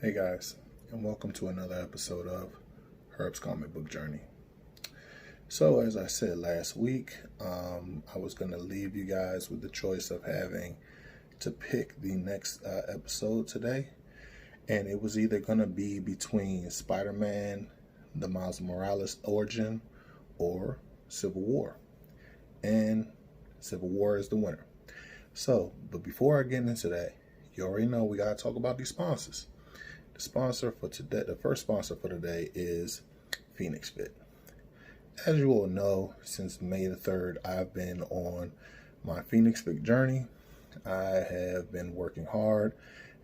Hey guys, and welcome to another episode of Herb's Comic Book Journey. So as I said last week, I was going to leave you guys with the choice of having to pick the next episode today. And it was either going to be between Spider-Man, the Miles Morales origin, or Civil War. And Civil War is the winner. So, but before I get into that, you already know we got to talk about these sponsors. The sponsor for today, the first sponsor for today is FNXFit. As you all know, since May the 3rd, I've been on my FNXFit journey. I have been working hard,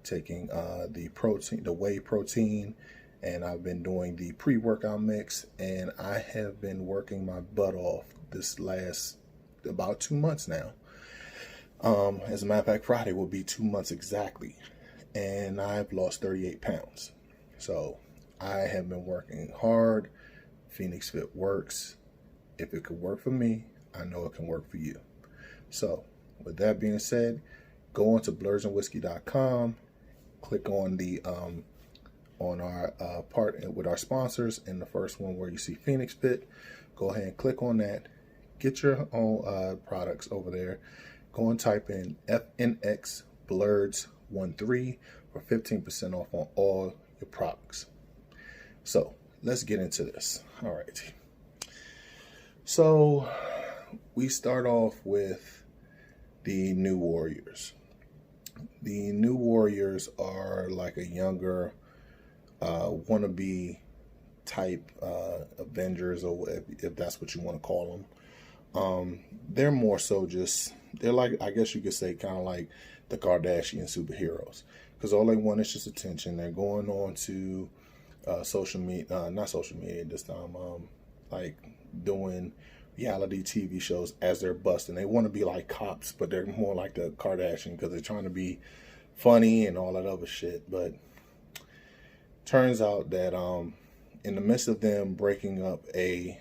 taking the whey protein, and I've been doing the pre-workout mix, and I have been working my butt off this last about 2 months now. As a matter of fact, Friday will be 2 months exactly. And I've lost 38 pounds. So I have been working hard. FNXFit works. If it could work for me, I know it can work for you. So with that being said, go on to blursandwhiskey.com, click on the on our part with our sponsors, and the first one where you see FNXFit, go ahead and click on that. Get your own products over there. Go and type in FNX Blurs 13 for 15% off on all your products. So let's get into this. All right. So we start off with the New Warriors. The New Warriors are like a younger wannabe type Avengers, or if that's what you want to call them. They're more so just, they're like, I guess you could say, kind of like the Kardashian superheroes, because all they want is just attention. They're going on to social media, not social media this time, like doing reality TV shows as they're busting. They want to be like cops, but they're more like the Kardashian because they're trying to be funny and all that other shit. But turns out that in the midst of them breaking up I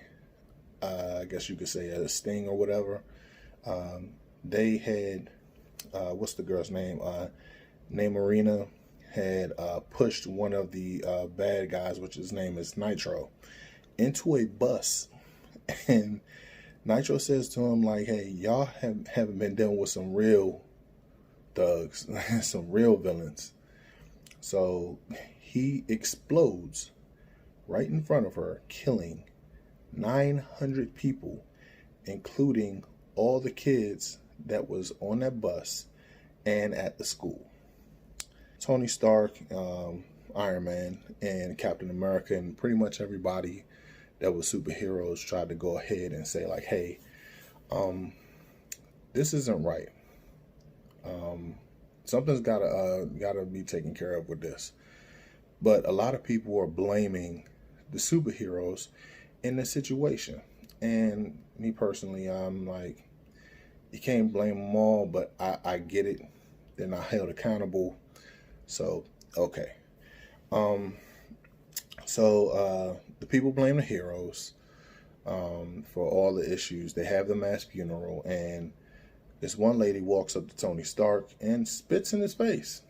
guess you could say a sting or whatever, they had what's the girl's name? Marina had pushed one of the bad guys, which his name is Nitro, into a bus. And Nitro says to him, like, hey, y'all haven't been dealing with some real thugs, some real villains. So he explodes right in front of her, killing 900 people, including all the kids that was on that bus and at the school. Tony Stark, Iron Man, and Captain America, and pretty much everybody that was superheroes tried to go ahead and say, like, hey, this isn't right. Something's gotta be taken care of with this. But a lot of people are blaming the superheroes in this situation. And me personally, I'm like, you can't blame them all, but I get it. They're not held accountable. So, okay. The people blame the heroes for all the issues. They have the mass funeral, and this one lady walks up to Tony Stark and spits in his face.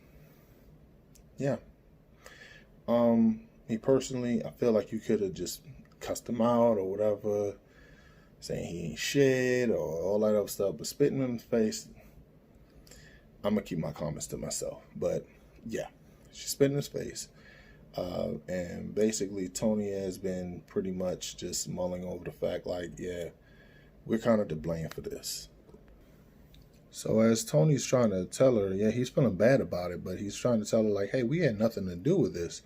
Yeah. Me personally, I feel like you could have just cussed him out or whatever, saying he ain't shit or all that other stuff, but spitting in his face, I'm gonna keep my comments to myself. But yeah, she spit in his face, and basically Tony has been pretty much just mulling over the fact, like, yeah, we're kind of to blame for this. So as Tony's trying to tell her, yeah, he's feeling bad about it, but he's trying to tell her, like, hey, we had nothing to do with this.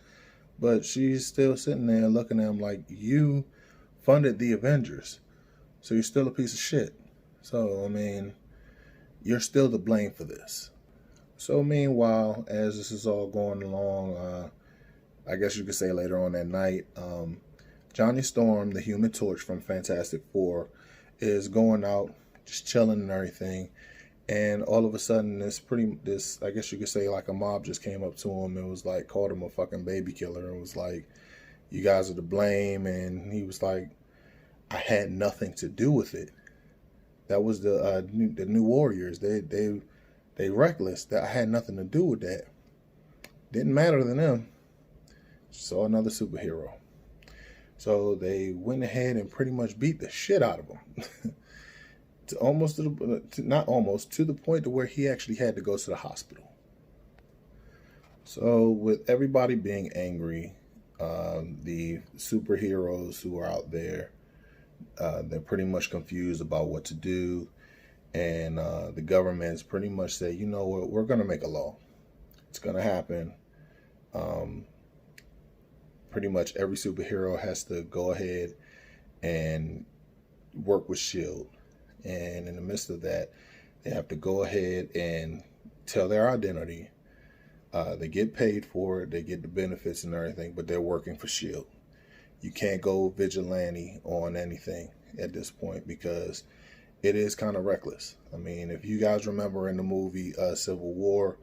But she's still sitting there looking at him like, you funded the Avengers, so you're still a piece of shit. So, I mean, you're still to blame for this. So meanwhile, as this is all going along, I guess you could say later on that night, Johnny Storm, the Human Torch from Fantastic Four, is going out, just chilling and everything. And all of a sudden, this I guess you could say, like, a mob just came up to him and was like, called him a fucking baby killer, and was like, you guys are to blame. And he was like, I had nothing to do with it. That was the New Warriors. They reckless. That I had nothing to do with that. Didn't matter to them. So another superhero. So they went ahead and pretty much beat the shit out of him. To the point to where he actually had to go to the hospital. So with everybody being angry, the superheroes who are out there, they're pretty much confused about what to do. And the government's pretty much say, you know what, we're going to make a law. It's going to happen. Pretty much every superhero has to go ahead and work with S.H.I.E.L.D. And in the midst of that, they have to go ahead and tell their identity. They get paid for it. They get the benefits and everything, but they're working for S.H.I.E.L.D. You can't go vigilante on anything at this point because it is kind of reckless. I mean, if you guys remember in the movie Civil War,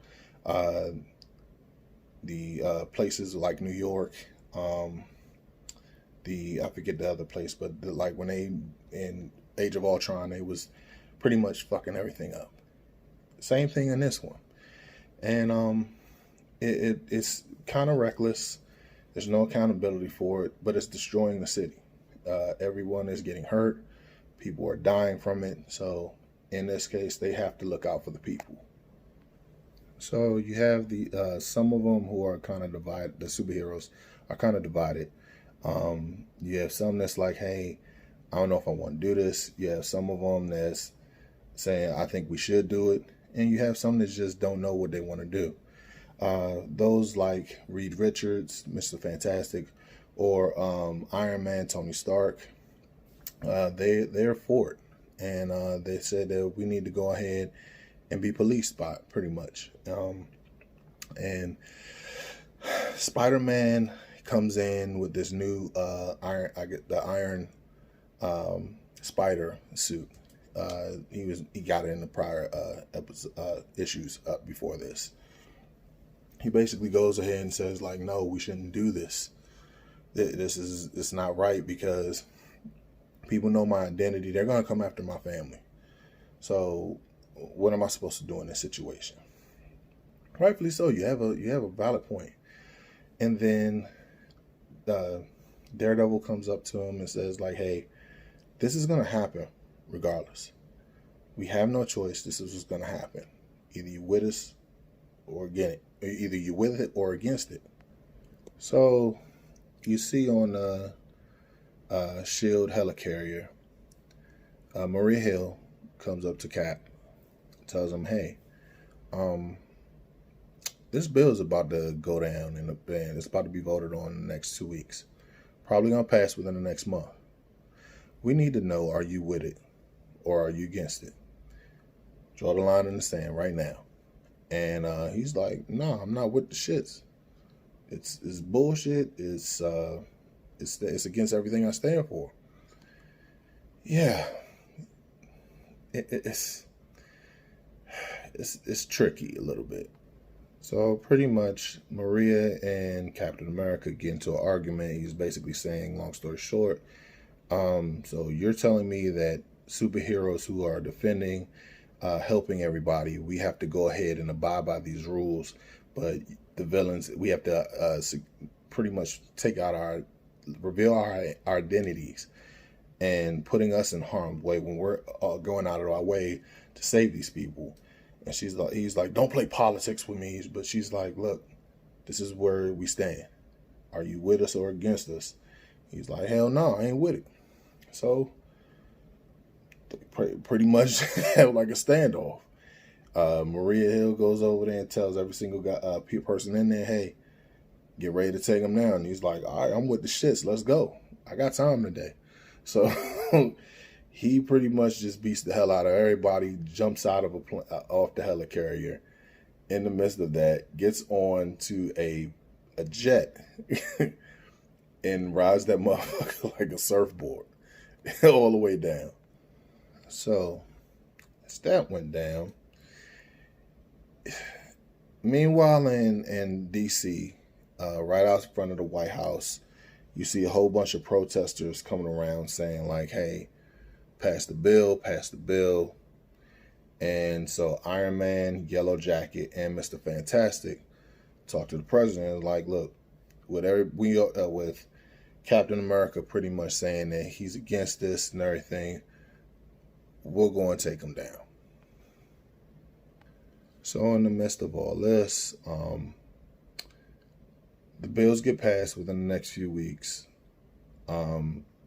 the places like New York, I forget the other place, but like when they in Age of Ultron, they was pretty much fucking everything up. Same thing in this one, and it's kind of reckless. There's no accountability for it, but it's destroying the city. Everyone is getting hurt. People are dying from it. So in this case, they have to look out for the people. So you have the some of them who are kind of divided. The superheroes are kind of divided. You have some that's like, hey, I don't know if I want to do this. You have some of them that's saying, I think we should do it. And you have some that just don't know what they want to do. Those like Reed Richards, Mr. Fantastic, or Iron Man, Tony Stark, they're for it. And they said that we need to go ahead and be policed by it, pretty much. And Spider-Man comes in with this new Iron Spider suit. He got it in the prior issues up before this. He basically goes ahead and says like, no, we shouldn't do this. It's not right because people know my identity. They're gonna come after my family. So what am I supposed to do in this situation? Rightfully so. You have a valid point. And then Daredevil comes up to him and says like, hey, this is gonna happen regardless. We have no choice. This is what's gonna happen. Either you with us or against it. Either you with it or against it. So you see on S.H.I.E.L.D. helicarrier, Maria Hill comes up to Cap, tells him, hey, this bill is about to go down in the band. It's about to be voted on in the next 2 weeks. Probably going to pass within the next month. We need to know, are you with it or are you against it? Draw the line in the sand right now. And he's like, no, I'm not with the shits. It's bullshit. It's against everything I stand for. Yeah. It's tricky a little bit. So pretty much Maria and Captain America get into an argument. He's basically saying, long story short, so you're telling me that superheroes who are defending, helping everybody, we have to go ahead and abide by these rules, but the villains, we have to pretty much reveal our identities and putting us in harm's way when we're going out of our way to save these people. And he's like, don't play politics with me. But she's like, look, this is where we stand. Are you with us or against us? He's like, hell no, I ain't with it. So they pretty much have like a standoff. Maria Hill goes over there and tells every single person in there, hey, get ready to take him down. And he's like, all right, I'm with the shits. Let's go. I got time today. So he pretty much just beats the hell out of everybody, jumps out of off the helicarrier. In the midst of that, gets on to a jet and rides that motherfucker like a surfboard all the way down. So as that went down, meanwhile in D.C., right out in front of the White House, you see a whole bunch of protesters coming around saying like, hey, pass the bill, pass the bill. And so Iron Man, Yellow Jacket, and Mr. Fantastic talk to the president like, look, with Captain America pretty much saying that he's against this and everything, we'll go and take him down. So in the midst of all this, the bills get passed within the next few weeks.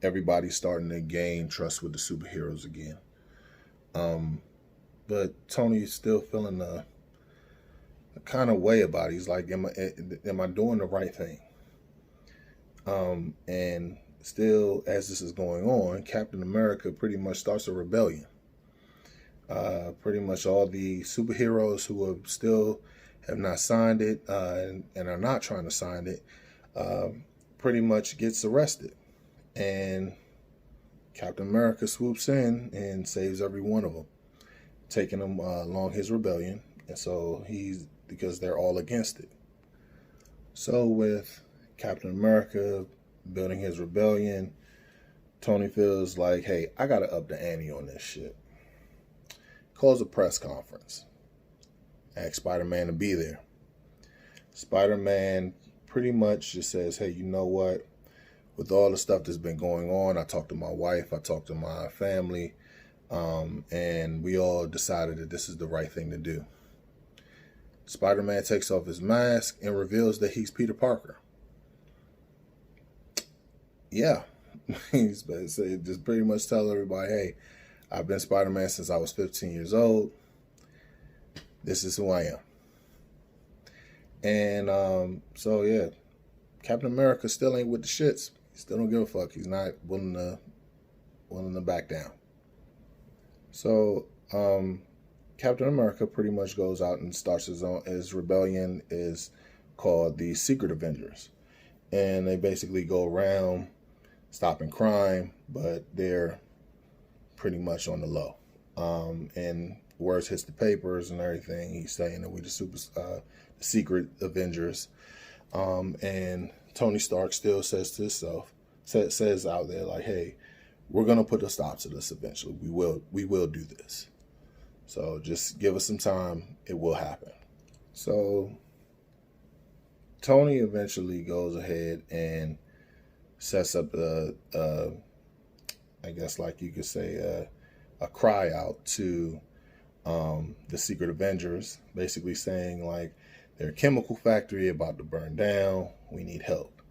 Everybody's starting to gain trust with the superheroes again. But Tony's still feeling a kind of way about it. He's like, am I doing the right thing? And still, as this is going on, Captain America pretty much starts a rebellion. Pretty much all the superheroes who have not signed it and are not trying to sign it pretty much gets arrested. And Captain America swoops in and saves every one of them, taking them along his rebellion. And so because they're all against it. So with Captain America building his rebellion, Tony feels like, hey, I got to up the ante on this shit. Calls a press conference. Asks Spider-Man to be there. Spider-Man pretty much just says, hey, you know what? With all the stuff that's been going on, I talked to my wife, I talked to my family, and we all decided that this is the right thing to do. Spider-Man takes off his mask and reveals that he's Peter Parker. Yeah. He's just pretty much tell everybody, hey, I've been Spider-Man since I was 15 years old. This is who I am. And so, yeah, Captain America still ain't with the shits. He still don't give a fuck. He's not willing to back down. So Captain America pretty much goes out and starts his rebellion is called the Secret Avengers. And they basically go around stopping crime, but they're pretty much on the low. And words hits the papers and everything. He's saying that we're the Secret Avengers. And Tony Stark still says to himself, says out there like, hey, we're going to put a stop to this eventually. We will do this. So just give us some time. It will happen. So Tony eventually goes ahead and sets up I guess like you could say, a cry out to the Secret Avengers, basically saying like, they're a chemical factory about to burn down. We need help.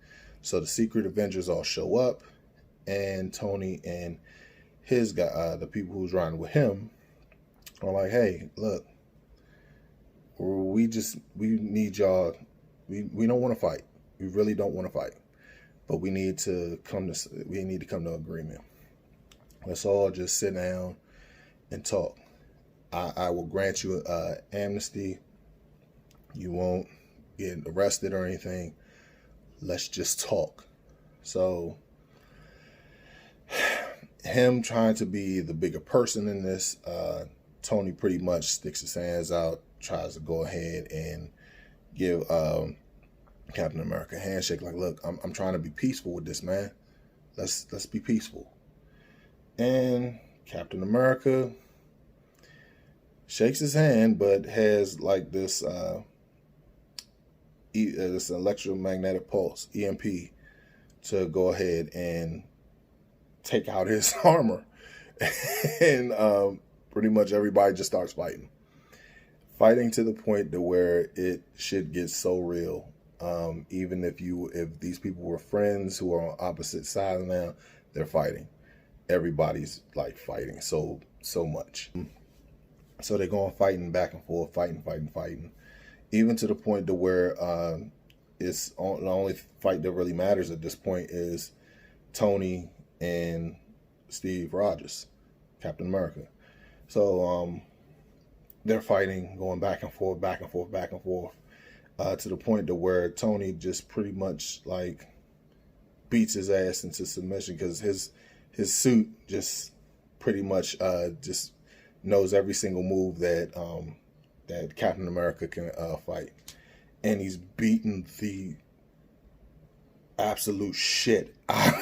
So the Secret Avengers all show up, and Tony and his guy, the people who's riding with him, are like, hey, look, we need y'all. We don't want to fight. We really don't want to fight, but we need to come to agreement. Let's all just sit down and talk. I will grant you amnesty. You won't get arrested or anything. Let's just talk. So him trying to be the bigger person in this, Tony pretty much sticks his hands out, tries to go ahead and give Captain America a handshake. Like, look, I'm trying to be peaceful with this, man. Let's be peaceful. And Captain America shakes his hand, but has like this this electromagnetic pulse, EMP, to go ahead and take out his armor. And pretty much everybody just starts fighting to the point to where it should get so real. Even if these people were friends who are on opposite sides now, they're fighting. Everybody's like fighting so much. So they're going fighting back and forth, fighting. Even to the point to where it's the only fight that really matters at this point is Tony and Steve Rogers, Captain America. So they're fighting, going back and forth, to the point to where Tony just pretty much like beats his ass into submission because his suit just pretty much just knows every single move that Captain America can fight. And he's beaten the absolute shit out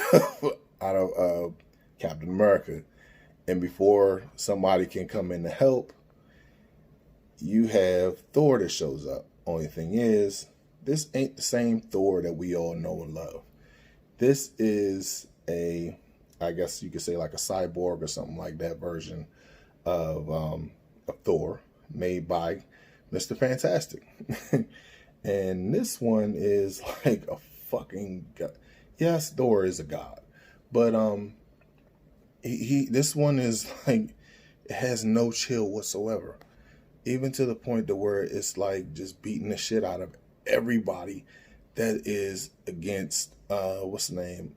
of Captain America. And before somebody can come in to help, you have Thor that shows up. Only thing is, this ain't the same Thor that we all know and love. This is I guess you could say like a cyborg or something like that version of Thor made by Mr. Fantastic. And this one is like a fucking god. Yes, Thor is a god, but this one is like, it has no chill whatsoever, even to the point to where it's like just beating the shit out of everybody that is against what's the name,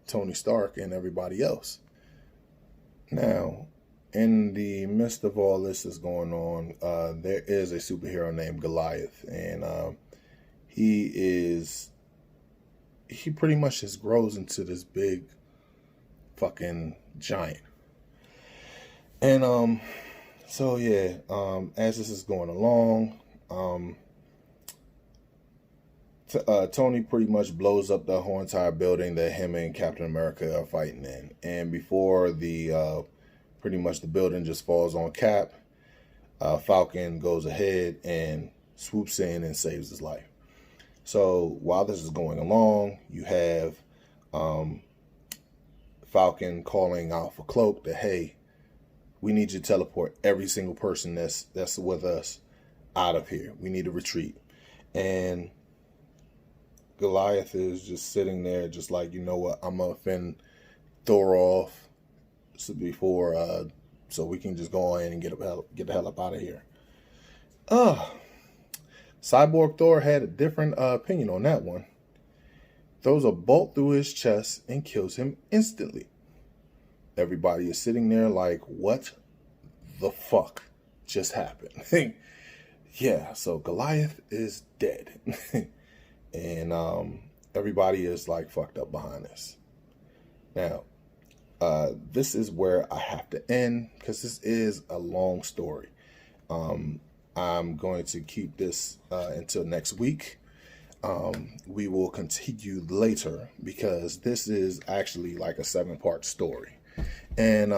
Tony Stark and everybody else. Now, in the midst of all this is going on, there is a superhero named Goliath, and he pretty much just grows into this big fucking giant. And so yeah, as this is going along, Tony pretty much blows up the whole entire building that him and Captain America are fighting in. And before the pretty much the building just falls on Cap, Falcon goes ahead and swoops in and saves his life. So while this is going along, you have Falcon calling out for Cloak that, hey, we need you to teleport every single person that's with us out of here. We need to retreat. And Goliath is just sitting there just like, you know what, I'm going to fend Thor off so we can just go in and get the hell up out of here. Cyborg Thor had a different opinion on that one. Throws a bolt through his chest and kills him instantly. Everybody is sitting there like, what the fuck just happened? Yeah, so Goliath is dead. And everybody is like fucked up behind this. Now, this is where I have to end because this is a long story. I'm going to keep this until next week. We will continue later because this is actually like a 7-part story. And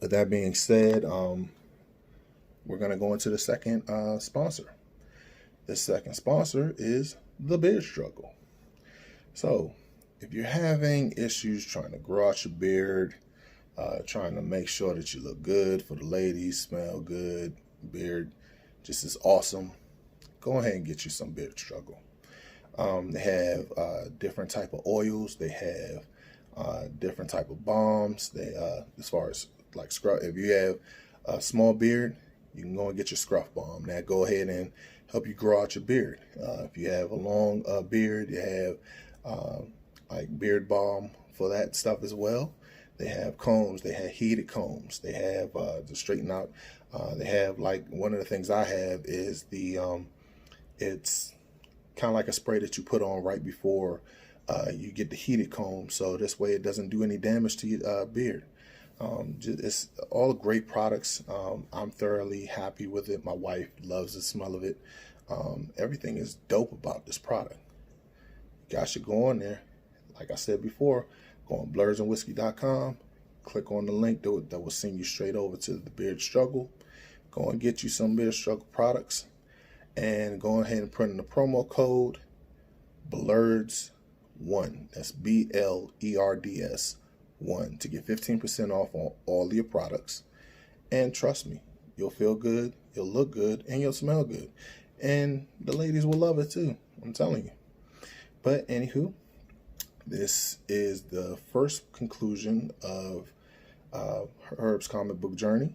with that being said, we're going to go into the second sponsor. The second sponsor is the Beard Struggle. So if you're having issues trying to grow out your beard, trying to make sure that you look good for the ladies, smell good, beard just is awesome, go ahead and get you some Beard Struggle. They have different type of oils. They have different type of balms. They as far as like scrub, if you have a small beard, you can go and get your scruff balm. Now go ahead and help you grow out your beard. If you have a long beard, you have like beard balm for that stuff as well. They have combs. They have heated combs. They have to straighten out. They have, like, one of the things I have is the it's kind of like a spray that you put on right before you get the heated comb, so this way it doesn't do any damage to your beard. It's all great products. I'm thoroughly happy with it. My wife loves the smell of it. Everything is dope about this product. You guys should go on there. Like I said before, go on blurredsandwhiskey.com, click on the link that will send you straight over to the Beard Struggle. Go and get you some Beard Struggle products, and go ahead and put in the promo code BLERDS1. That's BLERDS 1 to get 15% off on all your products. And trust me, you'll feel good, you'll look good, and you'll smell good. And the ladies will love it too, I'm telling you. But anywho, this is the first conclusion of Herb's comic book journey.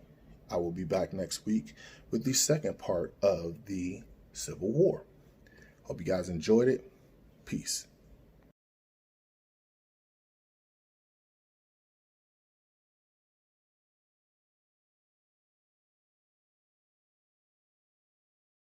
I will be back next week with the second part of the Civil War. Hope you guys enjoyed it. Peace.